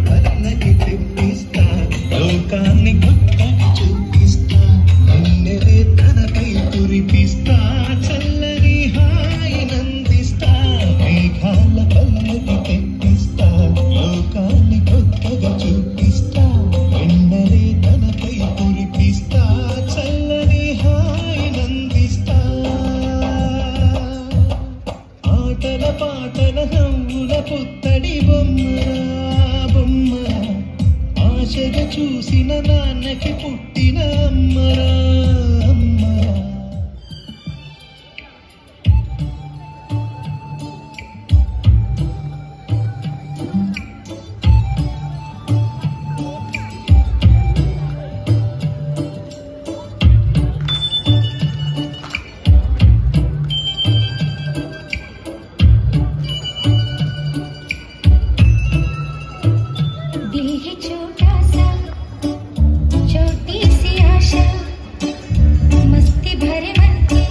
పల్లకి తెప్పిస్తా లోకాన్ని కొత్తగా చూపిస్తా అన్నెలే తనపై కురిపిస్తా చల్లని హాయినందిస్తా మేఘాల పల్లకి తెప్పిస్తా లోకాన్ని కొత్తగా చూపిస్తా అన్నెలే తనపై కురిపిస్తా చల్లని హాయినందిస్తా ఆటల పాటల నవ్వుల పుత్తడి బొమ్మరా బొమ్మరా ఆశగా చూసిన నాన్నకి పుట్టిన అమ్మరా అమ్మరా दिल है छोटा सा छोटी सी आशा मस्ती भरे मन की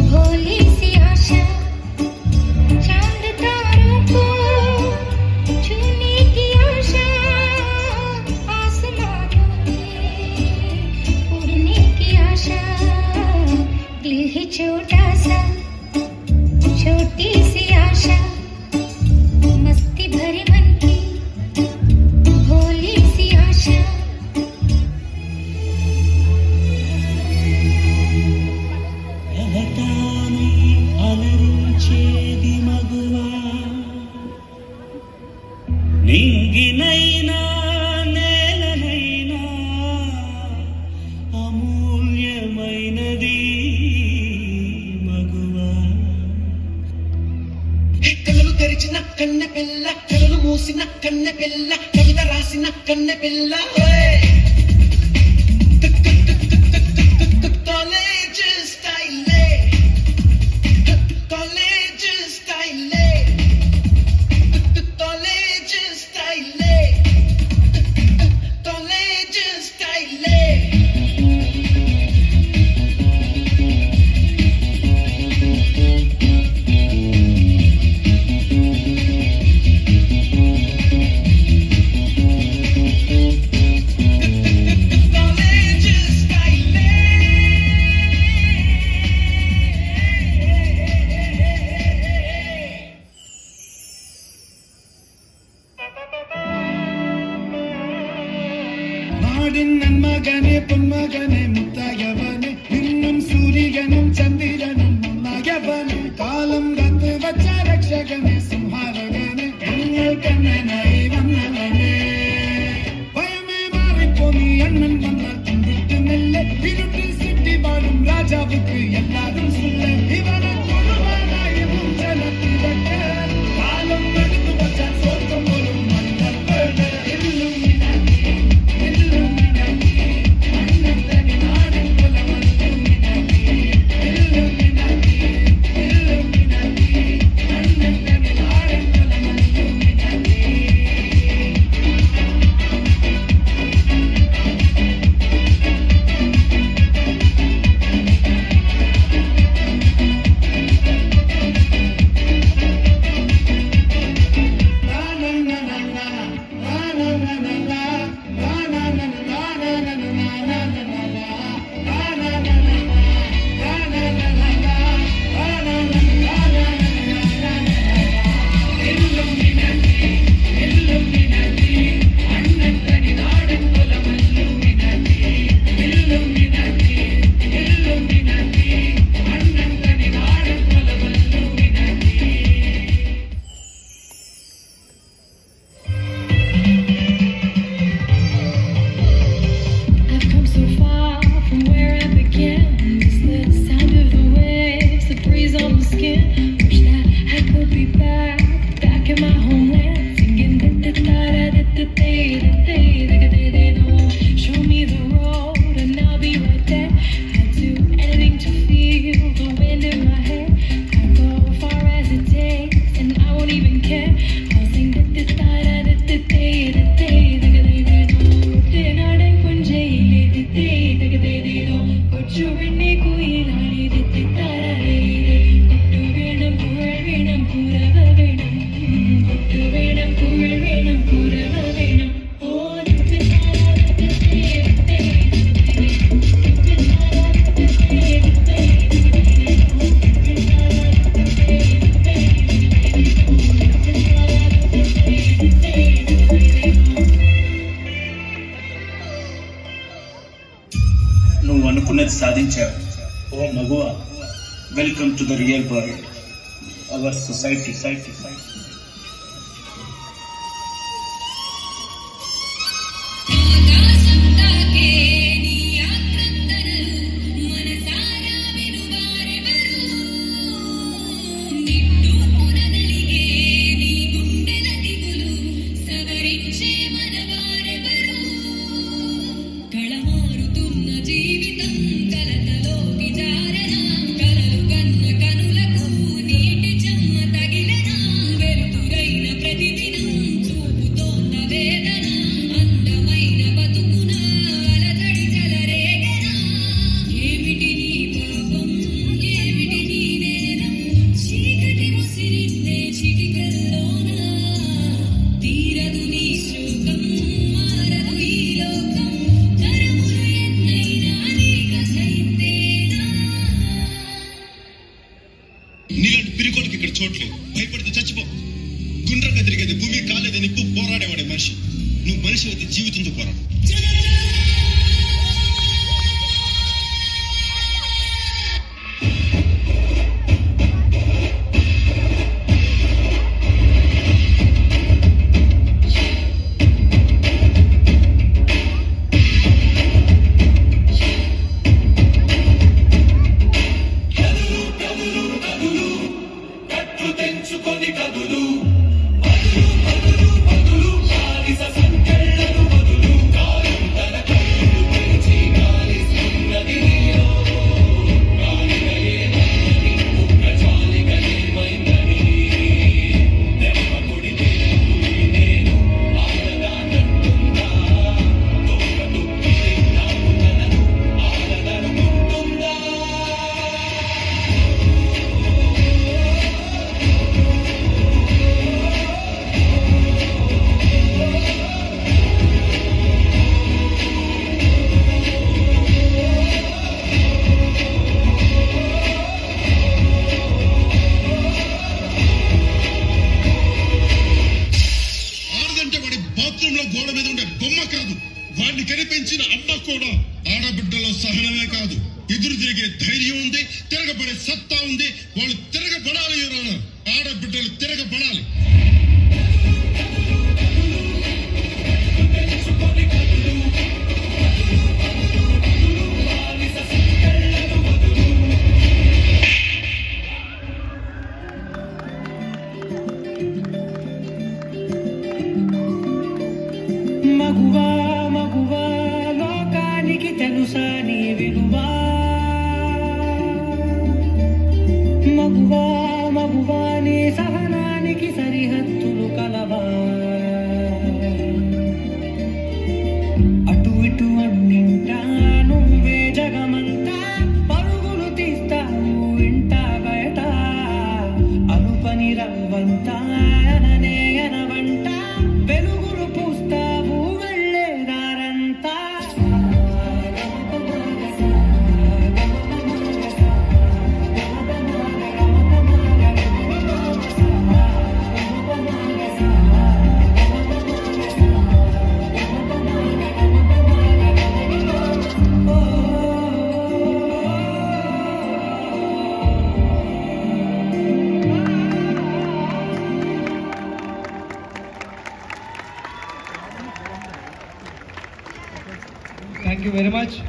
भोली सी आशा चांद तारों को छूने की आशा आसमानों में उड़ने की आशा दिल है छोटा सा छोटी सी आशा मस्ती भरे मन की भोली सी आशा ఎలతాని అలరించేది మగువా నింగినైనా నేలనైనా అమూల్యమైనది మగువా కళ్ళు తెరిచిన కన్నె పిల్ల కళ్ళు మూసిన కన్నె పిల్ల కవిత రాసిన కన్నె పిల్ల కాలేజ్ స్టైలే కాలేజ్ స్టైలే కాలేజ్ స్టైలే కాలేజ్ స్టైలే நாடின் நன்மகனே பொன்மகனே முத்தாயவனே இன்னும் சூரியனும் சந்திரனும் முன்னாயவனே காலம் கத்து வச்ச ரட்சகனே சிம்ஹாரகனே எங்கள் கண்ணனாய் வந்தவனே பயமே மாறிப்போனி அண்ணன் வந்தால் தும்பிட்டு நெல்ல இருட்டில் சிட்டி வாழும் ராஜாவுக்கு எல்லாரும் சொல்ல இவனை கொடுவாராயும் ஜனத்தில் வட்ட காலம் எடுத்து வச்சான் சொர்க்கம் போலும் மன்னர் எல்லும் வேணும் புகழ் வேணும் సాధించావు. ఓ మగువ, welcome to the real world, our society. నీలాంటి పిరికోలకి ఇక్కడ చోట్లేదు. భయపడితే చచ్చిపో. గుండ్రంగా తిరిగేది భూమి కాలేదని పోరాడేవాడే మనిషి. నువ్వు మనిషి అయితే జీవితంతో పోరాడు. గోడ మీద ఉండే బొమ్మ కాదు, వాడిని కనిపించిన అమ్మ కూడా. ఆడబిడ్డలో సహనమే కాదు, ఎదురు తిరిగే ధైర్యం ఉంది, తిరగబడే సత్తా ఉంది. వాళ్ళు తిరగబడాలి. ఆడబిడ్డలు తిరగబడాలి. మగువా మగువా, లోకానికి తెలుసా నీ విలువా? మగువా మగువా, నీ సహనానికి సరిహద్దులు కలవా? అటు ఇటు అన్నింటా నువ్వే జగమంతా, పరుగులు తీస్తావు ఇంట బయట. అలుపని రవ్వంతా అననే అనవంట, వెలుగులు పూస్తావు వెళ్ళేదారంతా. Thank you very much.